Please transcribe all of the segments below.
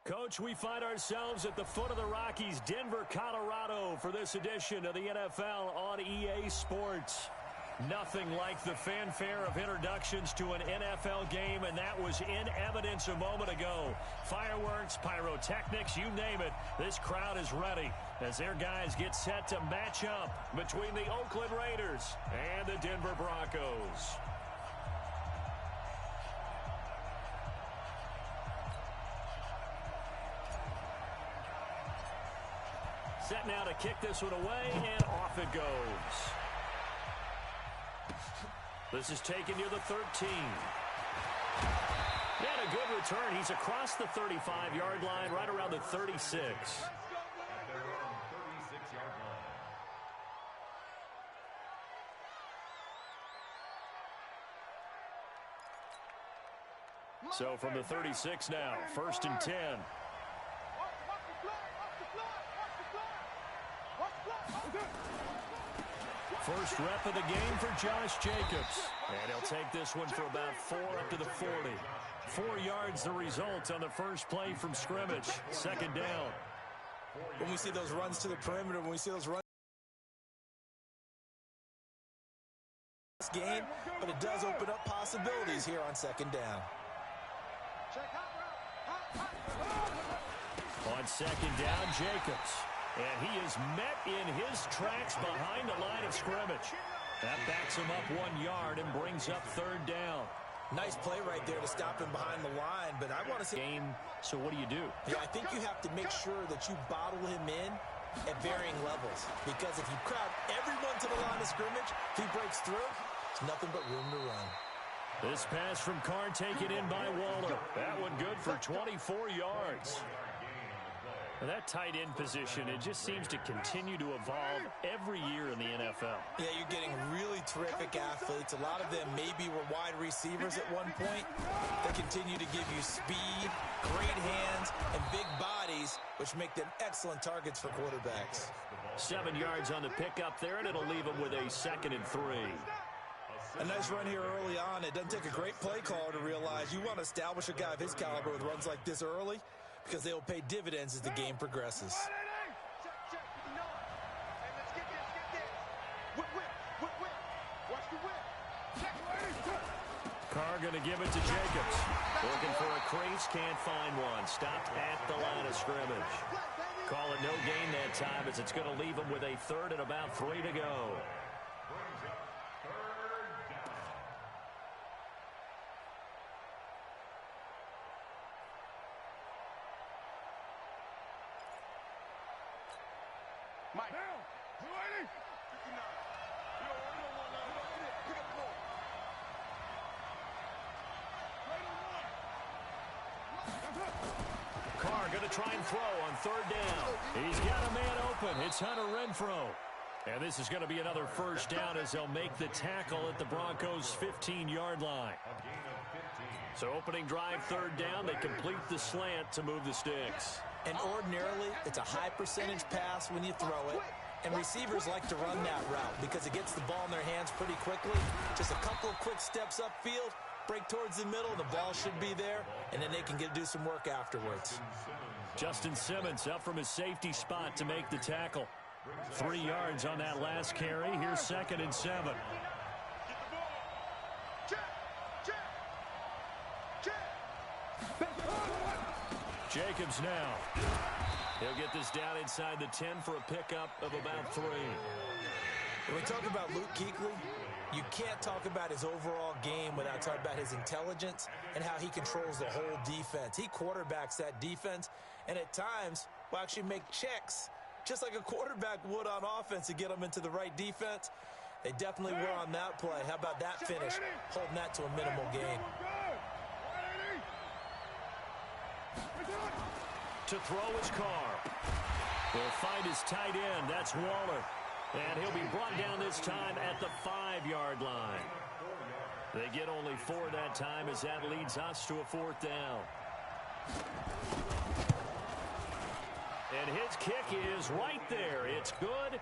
Coach, we find ourselves at the foot of the Rockies, Denver, Colorado, for this edition of the NFL on EA Sports. Nothing like the fanfare of introductions to an NFL game, and that was in evidence a moment ago. Fireworks, pyrotechnics, you name it. This crowd is ready as their guys get set to match up between the Oakland Raiders and the Denver Broncos. Set now to kick this one away, and off it goes. This is taken near the 13. And a good return. He's across the 35-yard line, right around the 36. So from the 36 now, 1st and 10. First rep of the game for Josh Jacobs. And he'll take this one for about 4 up to the 40. 4 yards the result on the first play from scrimmage. 2nd down. When we see those runs to the perimeter, when we see those runs game, but it does open up possibilities here on 2nd down. On 2nd down, Jacobs. And he is met in his tracks behind the line of scrimmage. That backs him up 1 yard and brings up 3rd down. Nice play right there to stop him behind the line, but I want to say... So what do you do? Yeah, I think you have to make sure that you bottle him in at varying levels. Because if you crowd everyone to the line of scrimmage, if he breaks through, there's nothing but room to run. This pass from Carr taken in by Waller. That one good for 24 yards. That tight end position, it just seems to continue to evolve every year in the NFL. Yeah, you're getting really terrific athletes. A lot of them maybe were wide receivers at one point. They continue to give you speed, great hands, and big bodies, which make them excellent targets for quarterbacks. 7 yards on the pickup there, and it'll leave them with a 2nd and 3. A nice run here early on. It doesn't take a great play caller to realize you want to establish a guy of his caliber with runs like this early, because they will pay dividends as the game progresses. Carr going to give it to Jacobs. Looking for a crease, can't find one. Stopped at the line of scrimmage. Call it no gain that time, as it's going to leave him with a 3rd and about 3 to go. Carr going to try and throw on 3rd down. He's got a man open. It's Hunter Renfrow. And this is going to be another 1st down as they'll make the tackle at the Broncos' 15-yard line. So opening drive, 3rd down. They complete the slant to move the sticks. And ordinarily, it's a high percentage pass when you throw it. And receivers like to run that route because it gets the ball in their hands pretty quickly. Just a couple of quick steps upfield, break towards the middle, the ball should be there, and then they can do some work afterwards. Justin Simmons up from his safety spot to make the tackle. 3 yards on that last carry. Here's 2nd and 7. Jacobs now. He'll get this down inside the 10 for a pickup of about 3. When we talk about Luke Kuechly, you can't talk about his overall game without talking about his intelligence and how he controls the whole defense. He quarterbacks that defense, and at times will actually make checks, just like a quarterback would on offense, to get them into the right defense. They definitely were on that play. How about that finish, holding that to a minimal gain? To throw his Carr. He'll find his tight end. That's Waller. And he'll be brought down this time at the 5-yard line. They get only 4 that time, as that leads us to a 4th down. And his kick is right there. It's good.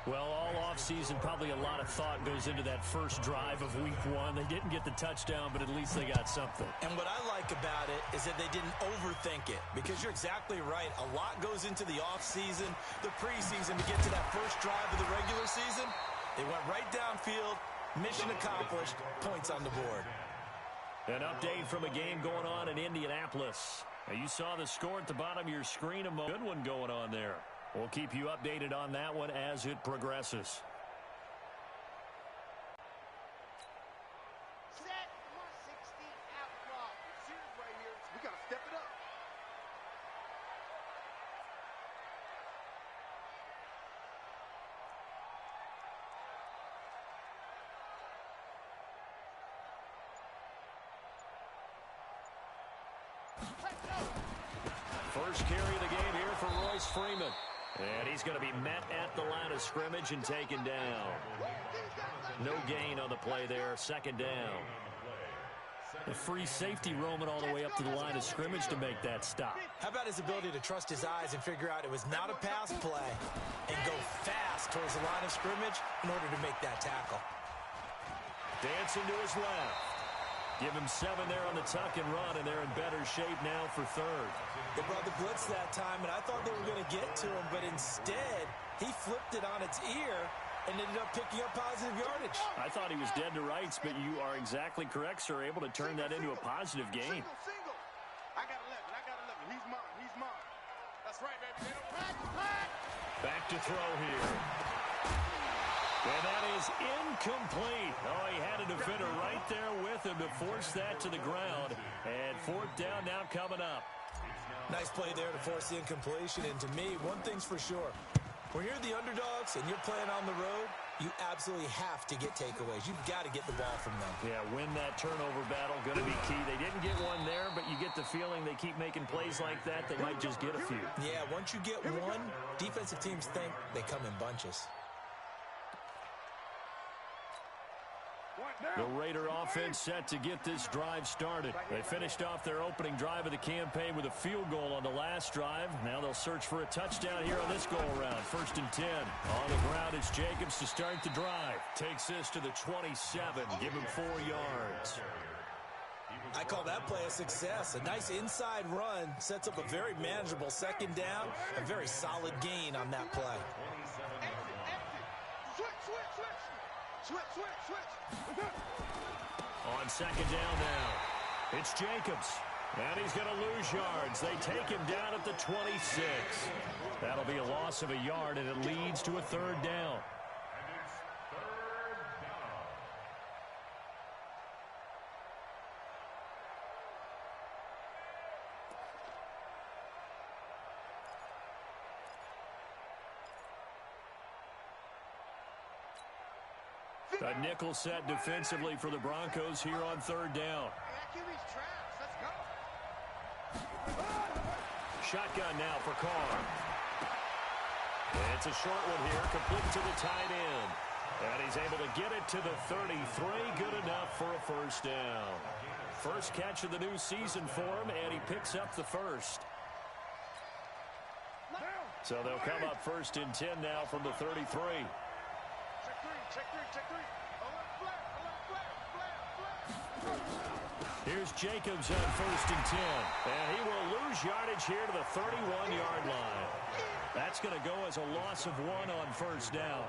Well, all offseason, probably a lot of thought goes into that first drive of week one. They didn't get the touchdown, but at least they got something. And what I like about it is that they didn't overthink it, because you're exactly right. A lot goes into the offseason, the preseason, to get to that first drive of the regular season. They went right downfield, mission accomplished, points on the board. An update from a game going on in Indianapolis. Now, you saw the score at the bottom of your screen. A good one going on there. We'll keep you updated on that one as it progresses. Set 160 out block. Serious right here. We got to step it up. First carry of the game here for Royce Freeman. And he's going to be met at the line of scrimmage and taken down. No gain on the play there. Second down. A free safety roaming all the way up to the line of scrimmage to make that stop. How about his ability to trust his eyes and figure out it was not a pass play and go fast towards the line of scrimmage in order to make that tackle. Dancing to his left. Give him 7 there on the tuck and run, and they're in better shape now for third. They brought the blitz that time, and I thought they were going to get to him, but instead, he flipped it on its ear and ended up picking up positive yardage. I thought he was dead to rights, but you are exactly correct, sir. Able to turn that into a positive gain. Single. I got 11. I got 11. He's mine. He's mine. That's right, baby. Pack. Back to throw here. And that is incomplete. Oh, he had a defender right there with him to force that to the ground. And fourth down now coming up. Nice play there to force the incompletion. And to me, one thing's for sure. When you're the underdogs and you're playing on the road, you absolutely have to get takeaways. You've got to get the ball from them. Yeah, win that turnover battle. Going to be key. They didn't get one there, but you get the feeling they keep making plays like that. They might just get a few. Yeah, once you get one, defensive teams think they come in bunches. The Raider offense set to get this drive started. They finished off their opening drive of the campaign with a field goal on the last drive. Now they'll search for a touchdown here on this go-around. 1st and 10. On the ground, it's Jacobs to start the drive. Takes this to the 27. Give him 4 yards. I call that play a success. A nice inside run sets up a very manageable second down. A very solid gain on that play. Switch. On second down now, it's Jacobs. And he's going to lose yards. They take him down at the 26. That'll be a loss of a yard, and it leads to a 3rd down. A nickel set defensively for the Broncos here on 3rd down. Shotgun now for Carr. It's a short one here, complete to the tight end. And he's able to get it to the 33. Good enough for a 1st down. First catch of the new season for him, and he picks up the 1st. So they'll come up 1st and 10 now from the 33. Check three. Here's Jacobs on 1st and 10. And he will lose yardage here to the 31-yard line. That's going to go as a loss of 1 on 1st down.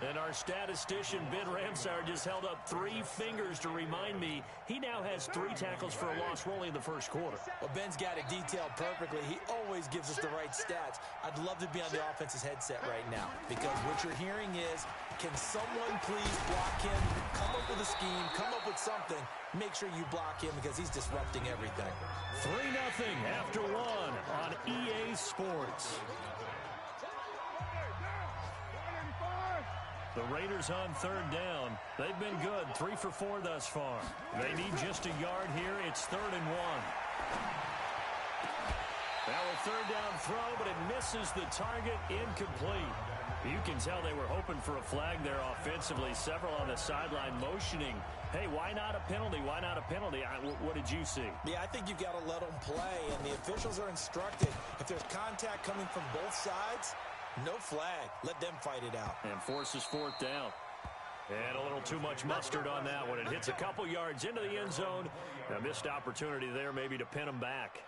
And our statistician, Ben Ramsar, just held up 3 fingers to remind me he now has 3 tackles for a loss rolling in the 1st quarter. Well, Ben's got it detailed perfectly. He always gives us the right stats. I'd love to be on the offense's headset right now, because what you're hearing is, can someone please block him? Come up with a scheme. Come up with something. Make sure you block him, because he's disrupting everything. 3-0 after 1 on EA Sports. The Raiders on 3rd down. They've been good, 3 for 4 thus far. They need just a yard here. It's 3rd and 1. Now a 3rd down throw, but it misses the target. Incomplete. You can tell they were hoping for a flag there offensively. Several on the sideline motioning. Hey, why not a penalty? Why not a penalty? What did you see? Yeah, I think you've got to let them play, and the officials are instructed. If there's contact coming from both sides, No flag. Let them fight it out. And forces fourth down. And a little too much mustard on that one. It hits a couple yards into the end zone. A missed opportunity there maybe to pin them back.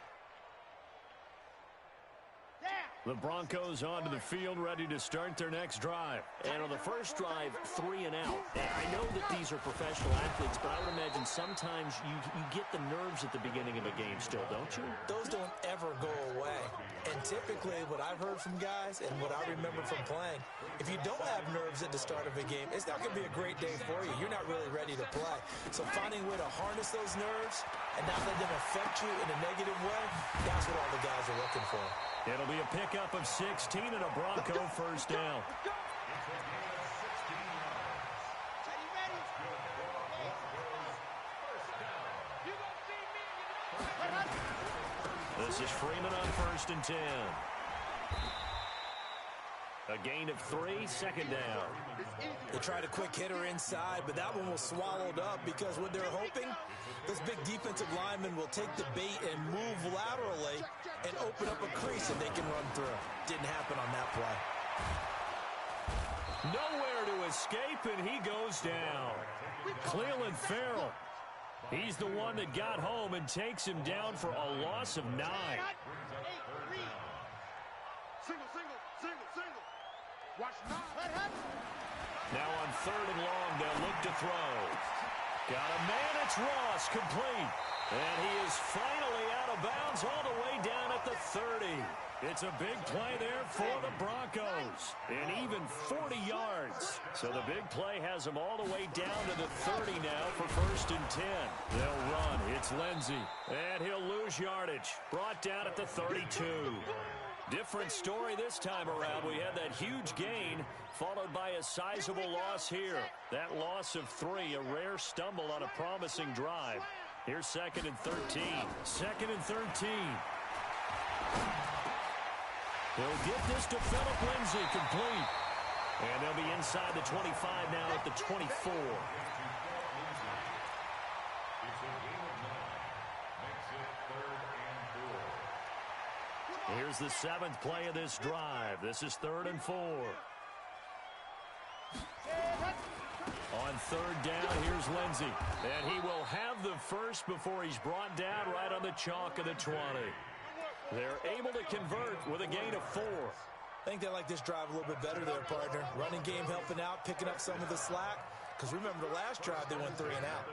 The Broncos onto the field, ready to start their next drive. And on the first drive, 3 and out. I know that these are professional athletes, but I would imagine sometimes you get the nerves at the beginning of a game still, don't you? Those don't ever go away. And typically, what I've heard from guys and what I remember from playing, if you don't have nerves at the start of a game, it's not going to be a great day for you. You're not really ready to play. So finding a way to harness those nerves and not let them affect you in a negative way, that's what all the guys are looking for. It'll be a pickup of 16 and a Bronco first down. This is Freeman on 1st and 10. A gain of 3, second down. They tried a quick hitter inside, but that one was swallowed up because what they're hoping, this big defensive lineman will take the bait and move laterally and open up a crease that they can run through. Didn't happen on that play. Nowhere to escape, and he goes down. Cleveland Farrell. He's the one that got home and takes him down for a loss of 9. Now on 3rd and long, they'll look to throw. Got a man, it's Ross, complete. And he is finally out of bounds all the way down at the 30. It's a big play there for the Broncos. And even 40 yards. So the big play has them all the way down to the 30 now for 1st and 10. They'll run. It's Lindsey. And he'll lose yardage. Brought down at the 32. Different story this time around. We had that huge gain followed by a sizable loss here. That loss of 3, a rare stumble on a promising drive. Here's 2nd and 13. 2nd and 13. He'll get this to Philip Lindsay, complete. And they'll be inside the 25 now at the 24. Here's the 7th play of this drive. This is 3rd and 4. On 3rd down, here's Lindsey. And he will have the first before he's brought down right on the chalk of the 20. They're able to convert with a gain of 4. I think they like this drive a little bit better there, partner. Running game helping out, picking up some of the slack. Because remember, the last drive, they went 3 and out.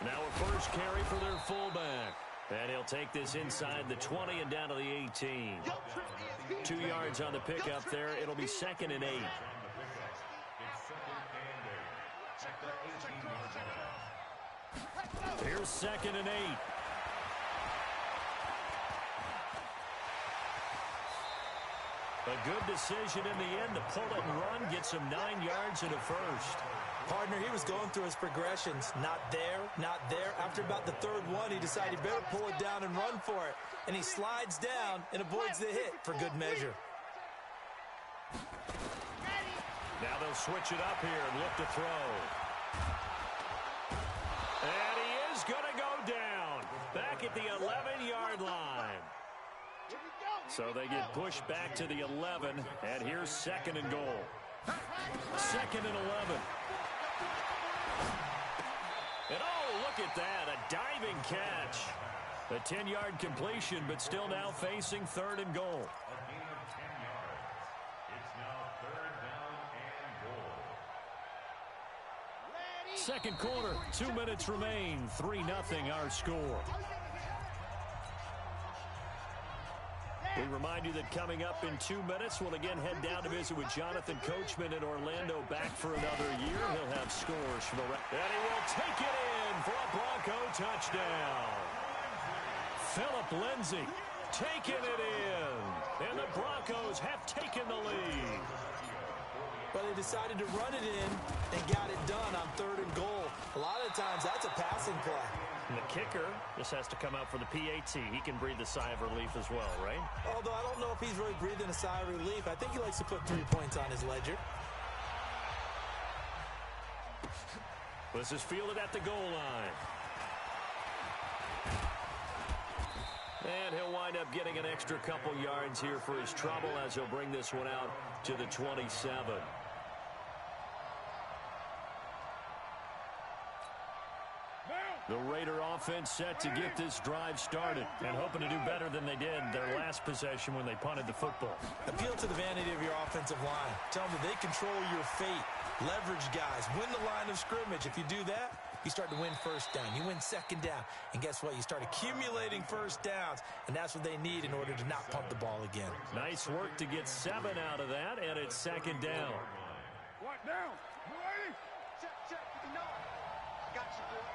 Now a first carry for their fullback. And he'll take this inside the 20 and down to the 18. 2 yards on the pickup there. It'll be 2nd and 8. Here's 2nd and 8. A good decision in the end to pull it and run, get some 9 yards and a first. Partner, he was going through his progressions. Not there, not there. After about the 3rd one, he decided he better pull it down and run for it. And he slides down and avoids the hit for good measure. Now they'll switch it up here and look to throw. And he is going to go down back at the 11-yard line. So they get pushed back to the 11, and here's 2nd and goal. 2nd and 11. And oh, look at that, a diving catch. A 10-yard completion, but still now facing 3rd and goal. Second quarter, 2 minutes remain, 3-0 our score. We remind you that coming up in 2 minutes, we'll again head down to visit with Jonathan Coachman in Orlando, back for another year. He'll have scores for the rest. And he will take it in for a Bronco touchdown. Philip Lindsay taking it in. And the Broncos have taken the lead. But they decided to run it in and got it done on 3rd and goal. A lot of times, that's a passing play. And the kicker just has to come out for the PAT. He can breathe a sigh of relief as well, right? Although I don't know if he's really breathing a sigh of relief. I think he likes to put 3 points on his ledger. This is fielded at the goal line. And he'll wind up getting an extra couple yards here for his trouble as he'll bring this one out to the 27. The Raider offense set to get this drive started and hoping to do better than they did their last possession when they punted the football. Appeal to the vanity of your offensive line. Tell them that they control your fate. Leverage guys. Win the line of scrimmage. If you do that, you start to win first down. You win second down. And guess what? You start accumulating first downs. And that's what they need in order to not punt the ball again. Nice work to get 7 out of that, and it's second down. What down? Ready? Check. You know it. I got you, boy.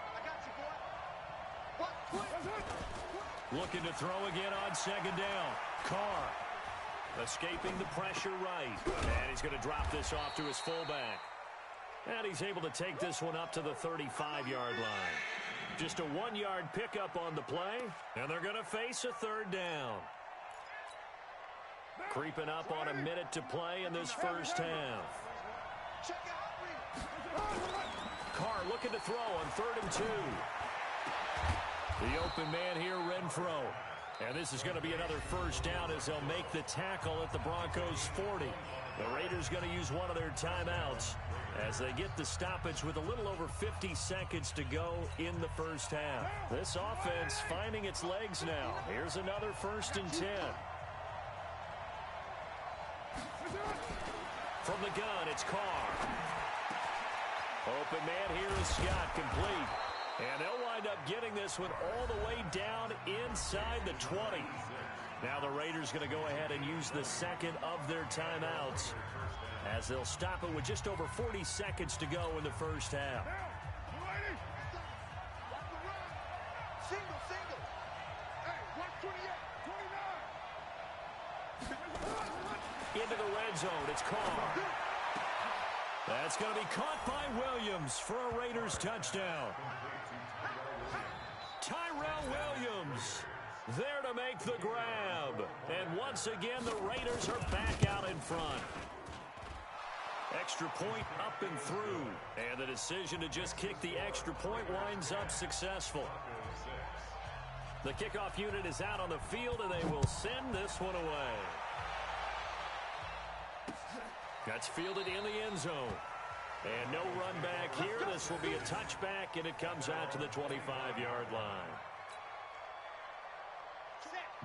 Looking to throw again on second down. Carr escaping the pressure right. And he's going to drop this off to his fullback. And he's able to take this one up to the 35-yard line. Just a 1-yard pickup on the play, and they're going to face a third down. Creeping up on a minute to play in this first half. Carr looking to throw on 3rd and 2. The open man here, Renfro. And this is going to be another first down as they'll make the tackle at the Broncos' 40. The Raiders going to use one of their timeouts as they get the stoppage with a little over 50 seconds to go in the first half. This offense finding its legs now. Here's another 1st and 10. From the gun, it's Carr. Open man here is Scott, complete. And they'll wind up getting this one all the way down inside the 20. Now the Raiders going to go ahead and use the second of their timeouts as they'll stop it with just over 40 seconds to go in the first half. Single. Hey, 128, 29. Into the red zone, it's Carr. That's going to be caught by Williams for a Raiders touchdown. Tyrell Williams there to make the grab. And once again, the Raiders are back out in front. Extra point up and through. And the decision to just kick the extra point winds up successful. The kickoff unit is out on the field, and they will send this one away. That's fielded in the end zone. And no run back here. This will be a touchback, and it comes out to the 25-yard line.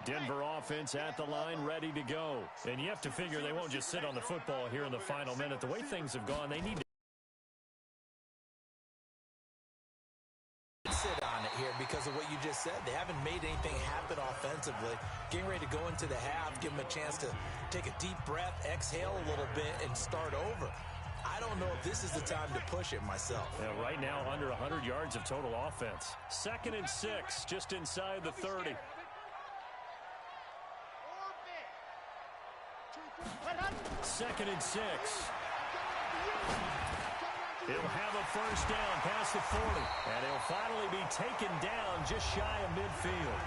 Denver offense at the line, ready to go. And you have to figure they won't just sit on the football here in the final minute. The way things have gone, they need to sit on it here because of what you just said. They haven't made anything happen offensively. Getting ready to go into the half, give them a chance to take a deep breath, exhale a little bit, and start over. I don't know if this is the time to push it myself. Yeah, right now, under 100 yards of total offense. 2nd and 6, just inside the 30. 2nd and 6. He'll have a first down past the 40. And he'll finally be taken down just shy of midfield.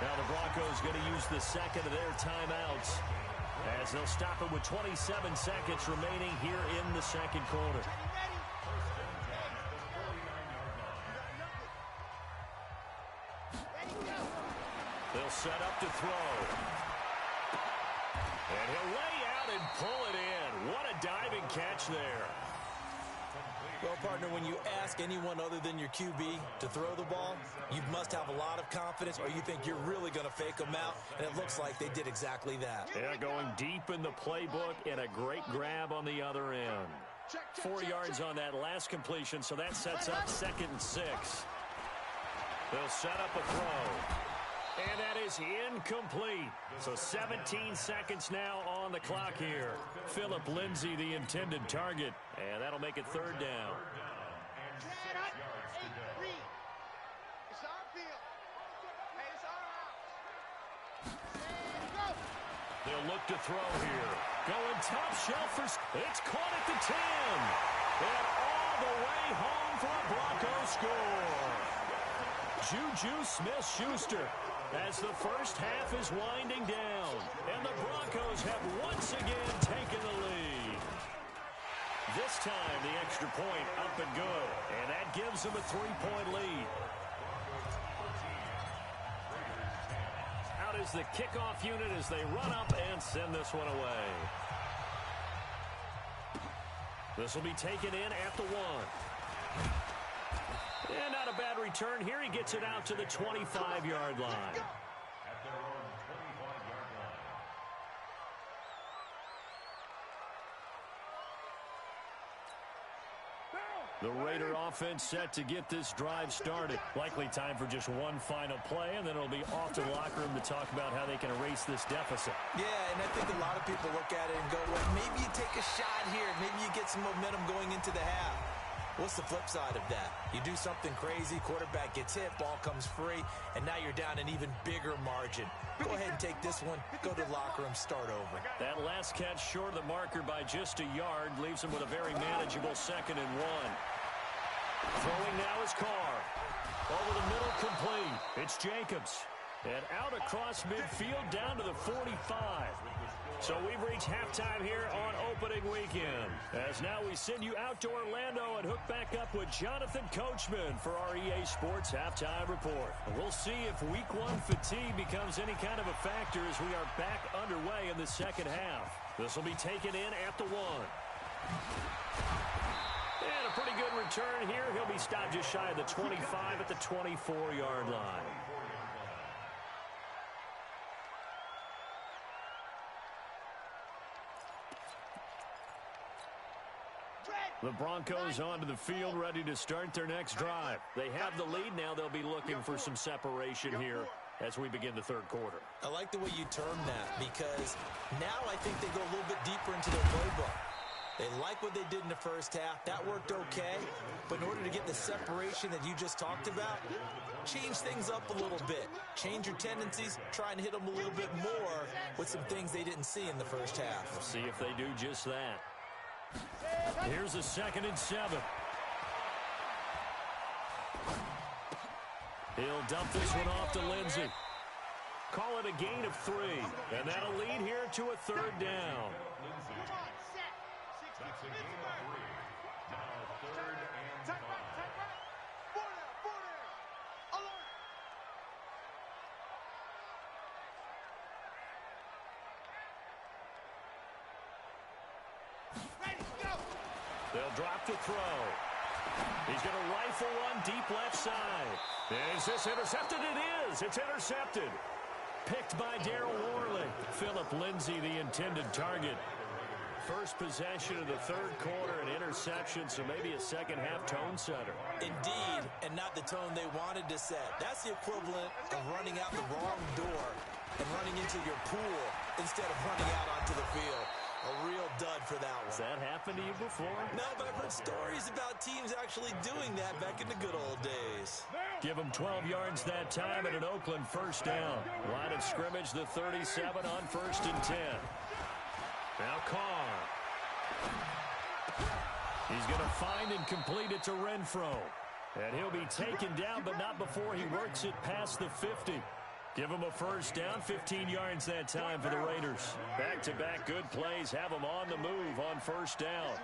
Now the Broncos going to use the second of their timeouts as they'll stop it with 27 seconds remaining here in the second quarter. They'll set up to throw. And he'll lay out and pull it in. What a diving catch there. Well, partner, when you ask anyone other than your QB to throw the ball, you must have a lot of confidence, or you think you're really going to fake them out, and it looks like they did exactly that. Yeah, going deep in the playbook and a great grab on the other end. 4 yards on that last completion, so that sets up 2nd and 6. They'll set up a throw. And that is incomplete. So 17 seconds now on the clock here. Phillip Lindsay, the intended target. And that'll make it 3rd down. They'll look to throw here. Going top shelf for... It's caught at the 10. And all the way home for a Broncos score. Juju Smith-Schuster as the first half is winding down. And the Broncos have once again taken the lead. This time, the extra point up and good. And that gives them a 3-point lead. is the kickoff unit as they run up and send this one away. This will be taken in at the 1. And not a bad return here. He gets it out to the 25-yard line. The Raider offense set to get this drive started. Likely time for just one final play, and then it'll be off to the locker room to talk about how they can erase this deficit. Yeah, and I think a lot of people look at it and go, well, maybe you take a shot here. Maybe you get some momentum going into the half. What's the flip side of that? You do something crazy, quarterback gets hit, ball comes free, and now you're down an even bigger margin. Go ahead and take this one, go to the locker room, start over. That last catch short of the marker by just a yard leaves him with a very manageable 2nd and 1. Throwing now is Carr. Over the middle, complete. It's Jacobs. And out across midfield down to the 45. So we've reached halftime here on opening weekend. As now we send you out to Orlando and hook back up with Jonathan Coachman for our EA Sports Halftime Report. We'll see if Week 1 fatigue becomes any kind of a factor as we are back underway in the second half. This will be taken in at the 1. And a pretty good return here. He'll be stopped just shy of the 25 at the 24-yard line. The Broncos onto the field, ready to start their next drive. They have the lead. Now they'll be looking for some separation here as we begin the third quarter. I like the way you termed that because now I think they go a little bit deeper into their playbook. They like what they did in the first half. That worked okay. But in order to get the separation that you just talked about, change things up a little bit. Change your tendencies. Try and hit them a little bit more with some things they didn't see in the first half. We'll see if they do just that. Here's a 2nd and 7. He'll dump this one off to Lindsey. Call it a gain of 3. And that'll lead here to a 3rd down. That's a gain of 3. Now 3rd and 5. Alert! Ready, go! They'll drop the throw. He's going to rifle one deep left side. Is this intercepted? It is. It's intercepted. Picked by Darryl Worley. Philip Lindsay, the intended target. First possession of the third quarter, an interception, so maybe a second-half tone setter. Indeed, and not the tone they wanted to set. That's the equivalent of running out the wrong door and running into your pool instead of running out onto the field. A real dud for that one. Has that happened to you before? No, but I've heard stories about teams actually doing that back in the good old days. Give them 12 yards that time and an Oakland first down. Line of scrimmage, the 37 on 1st and 10. Now Carr. He's going to find and complete it to Renfro. And he'll be taken down, but not before he works it past the 50. Give him a first down, 15 yards that time for the Raiders. Back-to-back good plays have them on the move on first down.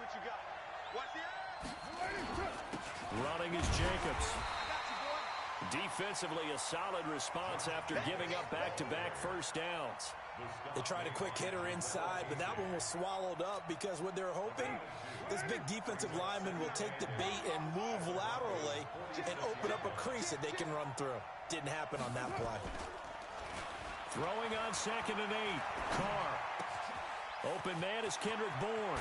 Running is Jacobs. Defensively, a solid response after giving up back-to-back first downs. They tried a quick hitter inside, but that one was swallowed up because what they're hoping, this big defensive lineman will take the bait and move laterally and open up a crease that they can run through. Didn't happen on that play. Throwing on 2nd and 8. Carr. Open man is Kendrick Bourne.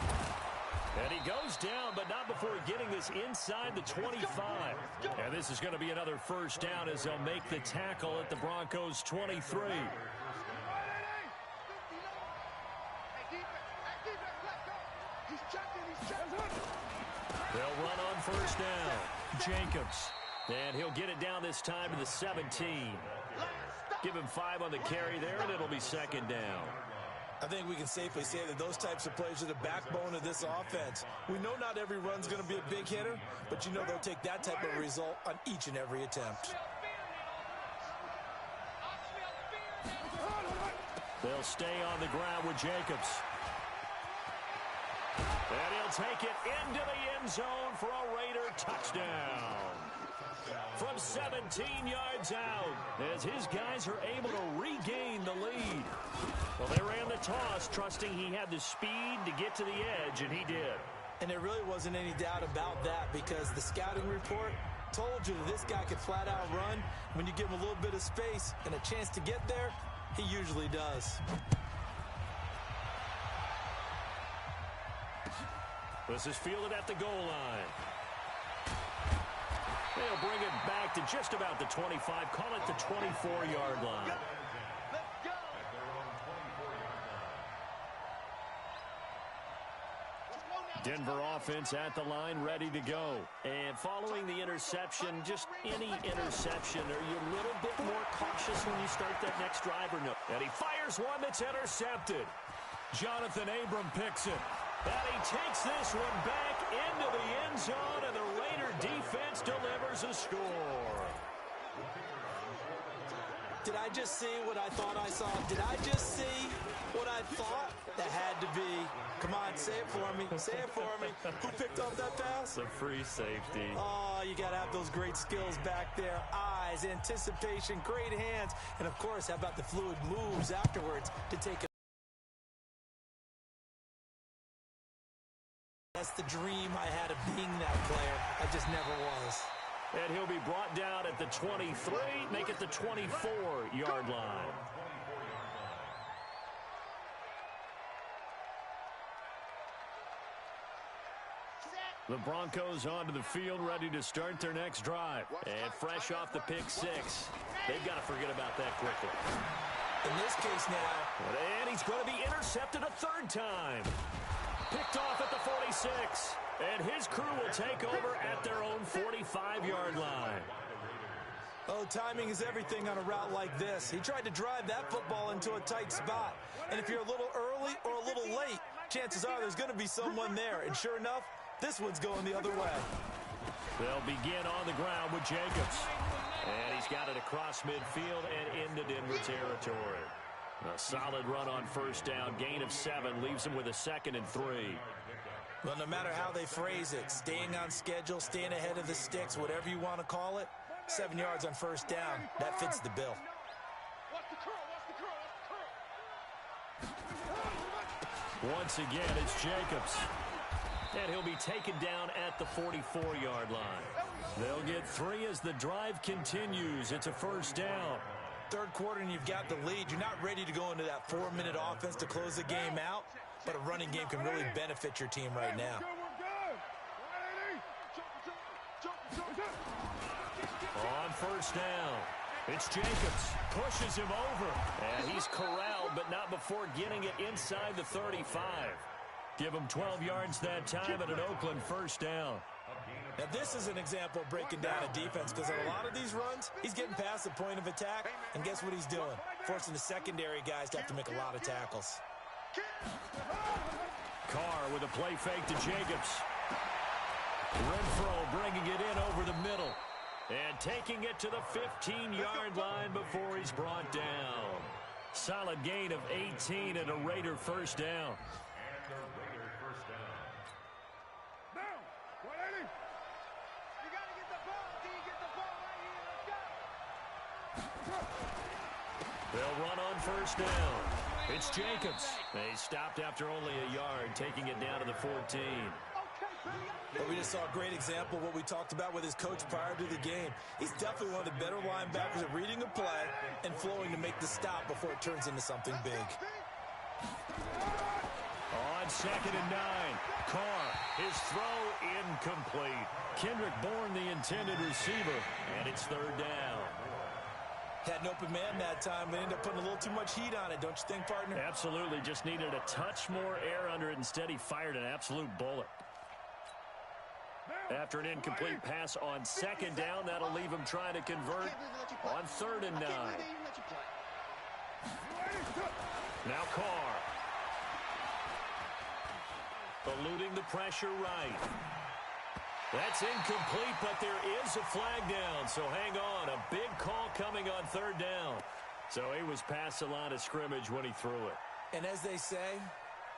And he goes down, but not before getting this inside the 25. And this is going to be another first down as they'll make the tackle at the Broncos' 23. They'll run on first down. Jacobs. And he'll get it down this time to the 17. Give him 5 on the carry there, and it'll be 2nd down. I think we can safely say that those types of plays are the backbone of this offense. We know not every run's going to be a big hitter, but you know they'll take that type of result on each and every attempt. They'll stay on the ground with Jacobs. And he'll take it into the end zone for a Raider touchdown. from 17 yards out as his guys are able to regain the lead. Well, they ran the toss, trusting he had the speed to get to the edge, and he did. And there really wasn't any doubt about that because the scouting report told you that this guy could flat out run. When you give him a little bit of space and a chance to get there, he usually does. This is fielded at the goal line. They'll bring it back to just about the 25, call it the 24-yard line. Denver offense at the line, ready to go. And following the interception, just any interception, are you a little bit more cautious when you start that next drive or no? And he fires one that's intercepted. Jonathan Abram picks it. And he takes this one back into the end zone, and the Raider defense delivers a score. Did I just see what I thought I saw? Did I just see what I thought? That had to be. Come on, say it for me. Say it for me. Who picked off that pass? The free safety. Oh, you got to have those great skills back there. Eyes, anticipation, great hands. And, of course, how about the fluid moves afterwards to take it? That's the dream I had of being that player. I just never was. And he'll be brought down at the 23, make it the 24-yard line. The Broncos onto the field, ready to start their next drive. And fresh off the pick six, they've got to forget about that quickly. In this case now. And he's going to be intercepted a third time. Picked off at the 46. And his crew will take over at their own 45-yard line. Oh, timing is everything on a route like this. He tried to drive that football into a tight spot. And if you're a little early or a little late, chances are there's going to be someone there. And sure enough, this one's going the other way. They'll begin on the ground with Jacobs. And he's got it across midfield and into Denver territory. A solid run on first down. Gain of 7 leaves him with a 2nd and 3. Well, no matter how they phrase it, staying on schedule, staying ahead of the sticks, whatever you want to call it, 7 yards on first down, that fits the bill. Once again, it's Jacobs. And he'll be taken down at the 44-yard line. They'll get 3 as the drive continues. It's a first down. Third quarter and you've got the lead. You're not ready to go into that 4-minute offense to close the game out, but a running game can really benefit your team right now. On first down, it's Jacobs. Pushes him over. And he's corralled, but not before getting it inside the 35. Give him 12 yards that time at an Oakland first down. Now, this is an example of breaking down a defense because on a lot of these runs, he's getting past the point of attack, and guess what he's doing? Forcing the secondary guys to have to make a lot of tackles. Carr with a play fake to Jacobs. Renfro bringing it in over the middle and taking it to the 15-yard line before he's brought down. Solid gain of 18 and a Raider first down. They'll run on first down. It's Jacobs. They stopped after only a yard, taking it down to the 14. But we just saw a great example of what we talked about with his coach prior to the game. He's definitely one of the better linebackers at reading a play and flowing to make the stop before it turns into something big. On 2nd and 9, Carr, his throw incomplete. Kendrick Bourne, the intended receiver, and it's third down. Had an open man that time, but ended up putting a little too much heat on it, don't you think, partner? Absolutely, just needed a touch more air under it. Instead, he fired an absolute bullet. After an incomplete pass on 2nd down, that'll leave him trying to convert on 3rd and 9. Now Carr. Eluding the pressure right. That's incomplete, but there is a flag down, so hang on. A big call coming on 3rd down. So he was past the line of scrimmage when he threw it. And as they say,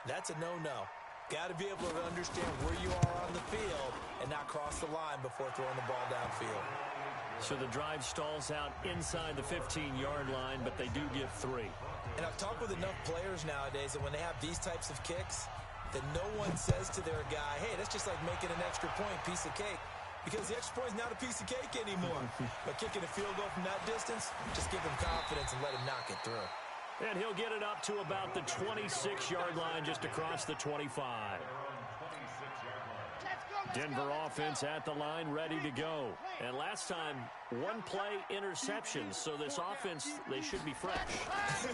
that's a no-no. Got to be able to understand where you are on the field and not cross the line before throwing the ball downfield. So the drive stalls out inside the 15-yard line, but they do get 3. And I've talked with enough players nowadays that when they have these types of kicks, that no one says to their guy, hey, that's just like making an extra point, piece of cake. Because the extra point is not a piece of cake anymore. But kicking a field goal from that distance, just give him confidence and let him knock it through. And he'll get it up to about the 26-yard line, just across the 25. Denver offense at the line, ready to go. And last time, one play interception. So this offense, they should be fresh.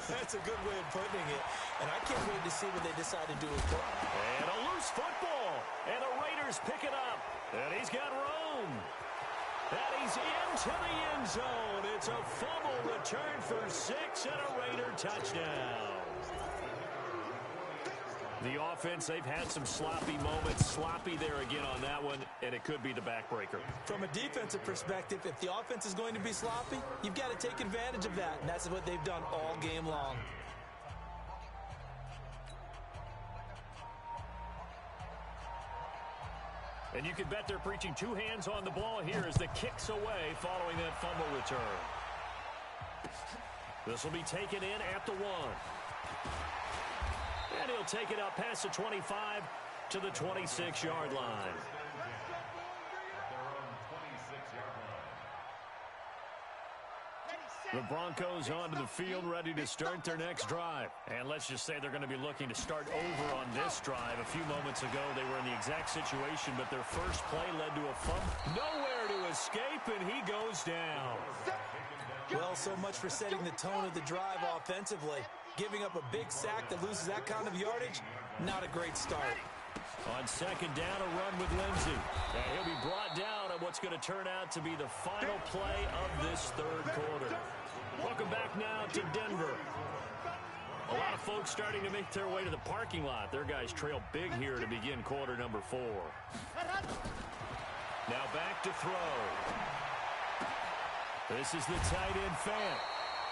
That's a good way of putting it. And I can't wait to see what they decide to do with it. And a loose football. And the Raiders pick it up. And he's got room. And he's into the end zone. It's a fumble return for 6 and a Raider touchdown. The offense, they've had some sloppy moments. Sloppy there again on that one, and it could be the backbreaker. From a defensive perspective, if the offense is going to be sloppy, you've got to take advantage of that, and that's what they've done all game long. And you can bet they're preaching 2 hands on the ball here as the kick's away following that fumble return. This will be taken in at the 1. And he'll take it up past the 25 to the 26-yard line. The Broncos onto the field, ready to start their next drive. And let's just say they're going to be looking to start over on this drive. A few moments ago, they were in the exact situation, but their first play led to a fumble. Nowhere to escape, and he goes down. Well, so much for setting the tone of the drive offensively. Giving up a big sack that loses that kind of yardage, not a great start. On second down, a run with Lindsey. And he'll be brought down on what's going to turn out to be the final play of this third quarter. Welcome back now to Denver. A lot of folks starting to make their way to the parking lot. Their guys trail big here to begin quarter number 4. Now back to throw. This is the tight end Fant.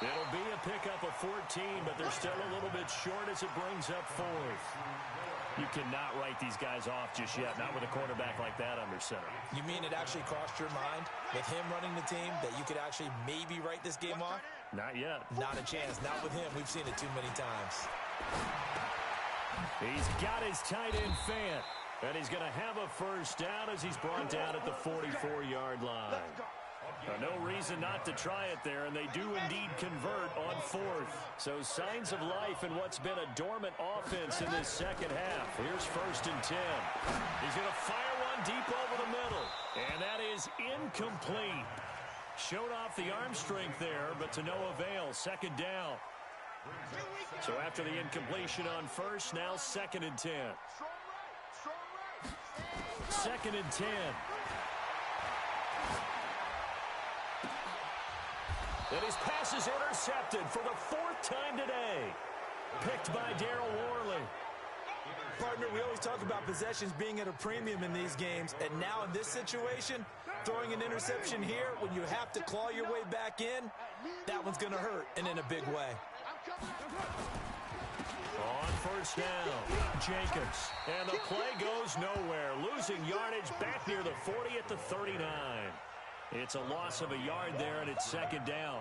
It'll be a pickup of 14, but they're still a little bit short as it brings up 4th. You cannot write these guys off just yet, not with a quarterback like that under center. You mean it actually crossed your mind with him running the team that you could actually maybe write this game off? Not yet. Not a chance. Not with him. We've seen it too many times. He's got his tight end Fant, and he's going to have a first down as he's brought down at the 44-yard line. No reason not to try it there, and they do indeed convert on 4th. So signs of life in what's been a dormant offense in this second half. Here's 1st and 10. He's going to fire one deep over the middle, and that is incomplete. Showed off the arm strength there, but to no avail. Second down. So after the incompletion on 1st, now 2nd and 10. 2nd and 10. And his pass is intercepted for the 4th time today. Picked by Darryl Worley. Partner, we always talk about possessions being at a premium in these games. And now in this situation, throwing an interception here when you have to claw your way back in, that one's going to hurt, and in a big way. On 1st down, Jacobs. And the play goes nowhere. Losing yardage back near the 40 at the 39. It's a loss of a yard there, and it's 2nd down.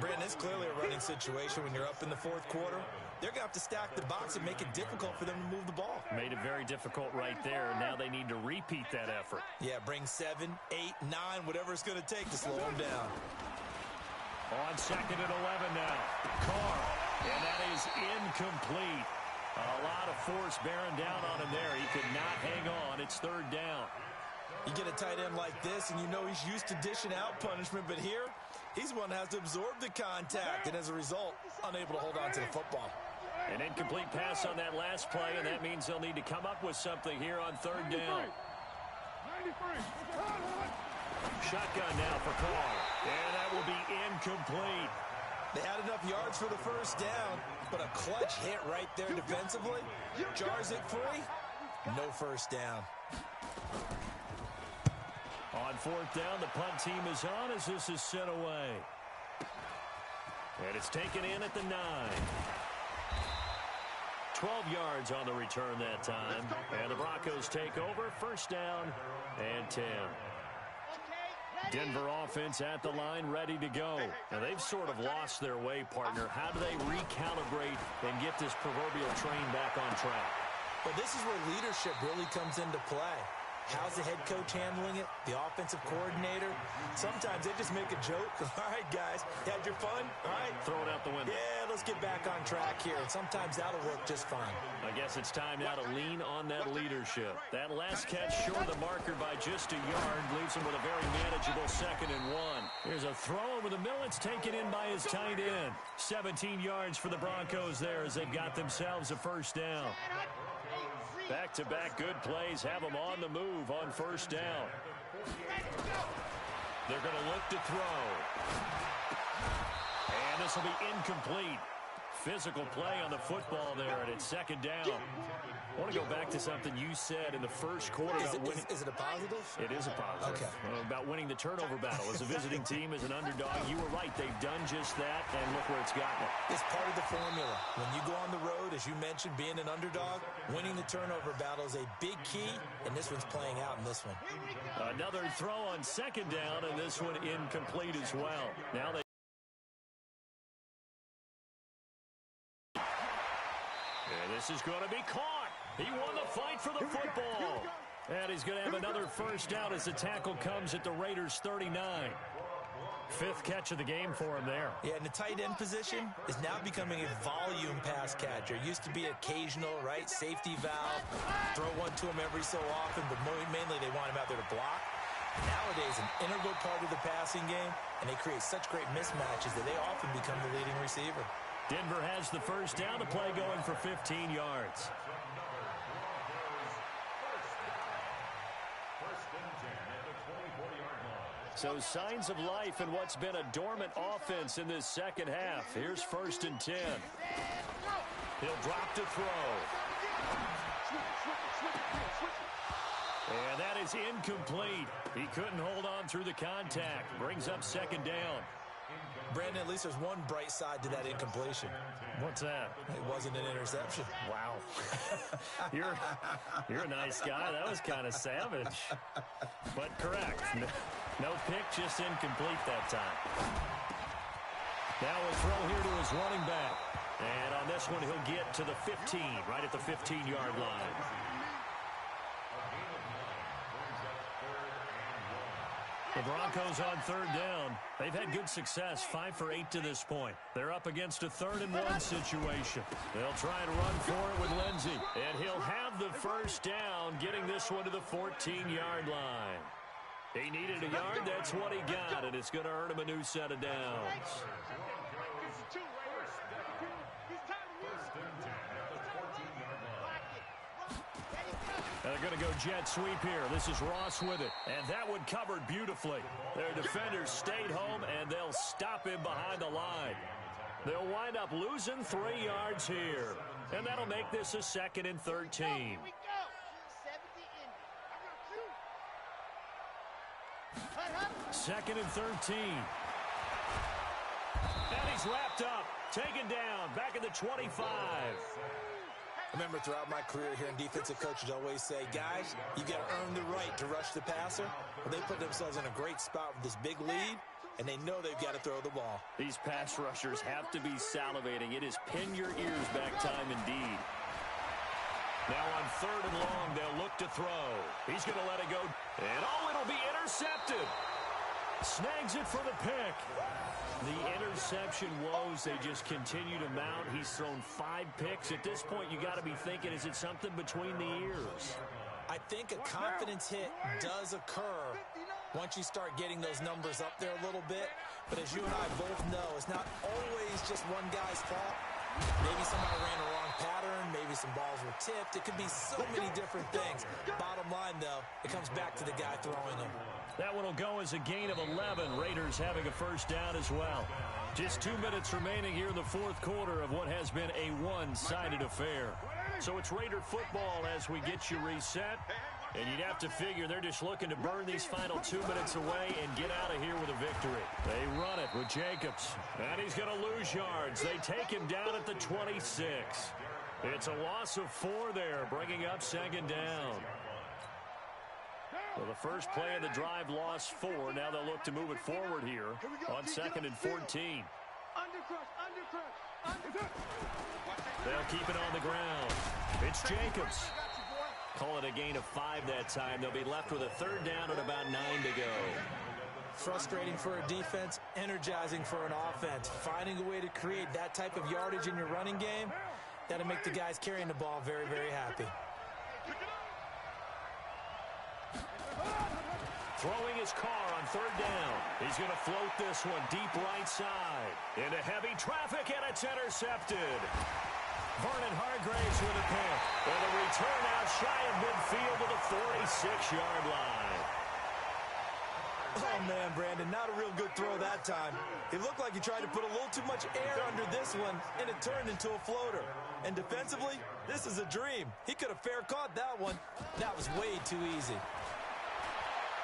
Brandon, it's clearly a running situation when you're up in the 4th quarter. They're going to have to stack the box and make it difficult for them to move the ball. Made it very difficult right there. Now they need to repeat that effort. Yeah, bring 7, 8, 9, whatever it's going to take to slow them down. On 2nd and 11 now. Carr, and that is incomplete. A lot of force bearing down on him there. He could not hang on. It's 3rd down. You get a tight end like this, and you know he's used to dishing out punishment, but here, he's one that has to absorb the contact, and as a result, unable to hold on to the football. An incomplete pass on that last play, and that means they'll need to come up with something here on 3rd down. Shotgun now for Carr, and that will be incomplete. They had enough yards for the 1st down, but a clutch hit right there defensively jars it free. No 1st down. On 4th down, the punt team is on as this is sent away. And it's taken in at the 9. 12 yards on the return that time. And the Broncos take over. First down and 10. Denver offense at the line, ready to go. Now, they've sort of lost their way, partner. How do they recalibrate and get this proverbial train back on track? Well, this is where leadership really comes into play. How's the head coach handling it? The offensive coordinator? Sometimes they just make a joke. All right, guys, you had your fun? All right. Throw it out the window. Yeah, let's get back on track here. And sometimes that'll work just fine. I guess it's time now to lean on that leadership. That last catch short of the marker by just a yard leaves him with a very manageable 2nd and 1. Here's a throw over the middle. It's taken in by his tight end. 17 yards for the Broncos there as they've got themselves a first down. Back-to-back good plays have them on the move on first down. They're going to look to throw. And this will be incomplete. Physical play on the football there, and it's 2nd down. I want to go back to something you said in the first quarter. Is it a positive? It is a positive. Okay. About winning the turnover battle. As a visiting team, as an underdog, you were right. They've done just that, and look where it's gotten them. It's part of the formula. When you go on the road, as you mentioned, being an underdog, winning the turnover battle is a big key, and this one's playing out in this one. Another throw on 2nd down, and this one incomplete as well. Now they... And this is going to be caught. He won the fight for the football. And he's going to have another first down as the tackle comes at the Raiders' 39. 5th catch of the game for him there. Yeah, and the tight end position is now becoming a volume pass catcher. It used to be occasional, right? Safety valve, throw one to him every so often, but mainly they want him out there to block. Nowadays, an integral part of the passing game, and they create such great mismatches that they often become the leading receiver. Denver has the first down. The play going for 15 yards. So signs of life in what's been a dormant offense in this second half. Here's 1st and 10. He'll drop to throw. And that is incomplete. He couldn't hold on through the contact. Brings up 2nd down. Brandon, at least there's one bright side to that incompletion. What's that? It wasn't an interception. Wow. You're a nice guy. That was kind of savage. But correct. No pick, just incomplete that time. Now a throw here to his running back. And on this one, he'll get to the 15, right at the 15-yard line. The Broncos on 3rd down. They've had good success, 5 for 8 to this point. They're up against a 3rd and 1 situation. They'll try and run for it with Lindsey. And he'll have the first down, getting this one to the 14-yard line. He needed a yard. That's what he got, and it's going to earn him a new set of downs. And they're going to go jet sweep here. This is Ross with it. And that one covered beautifully. Their defenders stayed home, and they'll stop him behind the line. They'll wind up losing 3 yards here. And that'll make this a 2nd and 13. 2nd and 13. And he's wrapped up. Taken down. Back at the 25. I remember throughout my career here in defensive coaches always say, guys, you got to earn the right to rush the passer. Well, they put themselves in a great spot with this big lead, and they know they've got to throw the ball. These pass rushers have to be salivating. It is pin your ears back time indeed. Now on 3rd and long, they'll look to throw. He's going to let it go. And it'll be intercepted. Snags it for the pick. The interception woes, they just continue to mount. He's thrown 5 picks. At this point, you got to be thinking, is it something between the ears? I think a confidence hit does occur once you start getting those numbers up there a little bit. But as you and I both know, it's not always just one guy's fault. Maybe somebody ran a wrong pattern. Maybe some balls were tipped. It could be so many different things. Bottom line, though, it comes back to the guy throwing them. That one will go as a gain of 11. Raiders having a first down as well. Just 2 minutes remaining here in the 4th quarter of what has been a one-sided affair. So it's Raider football as we get you reset. And you'd have to figure they're just looking to burn these final 2 minutes away and get out of here with a victory. They run it with Jacobs. And he's going to lose yards. They take him down at the 26. It's a loss of 4 there, bringing up second down. Well, the first play of the drive lost 4. Now they'll look to move it forward here on 2nd and 14. They'll keep it on the ground. It's Jacobs. Call it a gain of 5 that time. They'll be left with a 3rd down and about 9 to go. Frustrating for a defense, energizing for an offense. Finding a way to create that type of yardage in your running game, that'll make the guys carrying the ball very, very happy. Throwing his car on 3rd down. He's going to float this one deep right side. Into heavy traffic, and it's intercepted. Vernon Hargraves with a pick. And a return out shy of midfield to the 46-yard line. Oh, man, Brandon, not a real good throw that time. It looked like he tried to put a little too much air under this one, and it turned into a floater. And defensively, this is a dream. He could have fair caught that one. That was way too easy.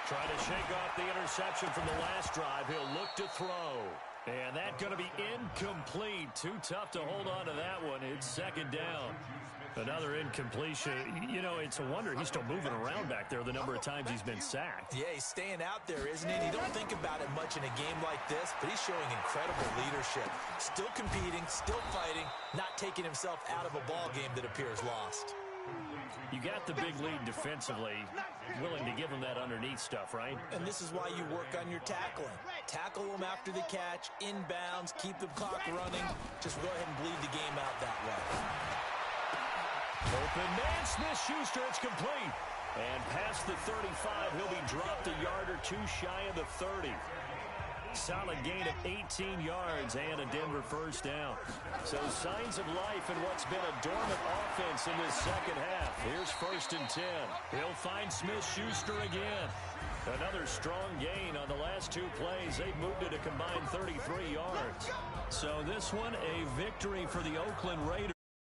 Trying to shake off the interception from the last drive. He'll look to throw. And that's going to be incomplete. Too tough to hold on to that one. It's 2nd down. Another incompletion. You know, it's a wonder he's still moving around back there the number of times he's been sacked. Yeah, he's staying out there, isn't he? You don't think about it much in a game like this, but he's showing incredible leadership. Still competing, still fighting, not taking himself out of a ball game that appears lost. You got the big lead defensively, willing to give him that underneath stuff, right? And this is why you work on your tackling. Tackle them after the catch, inbounds, keep the clock running. Just go ahead and bleed the game out that way. Open man, Smith-Schuster, it's complete. And past the 35, he'll be dropped a yard or 2 shy of the 30. Solid gain of 18 yards and a Denver 1st down. So signs of life in what's been a dormant offense in this second half. Here's 1st and 10. He'll find Smith-Schuster again. Another strong gain on the last 2 plays. They've moved it a combined 33 yards. So this one, a victory for the Oakland Raiders.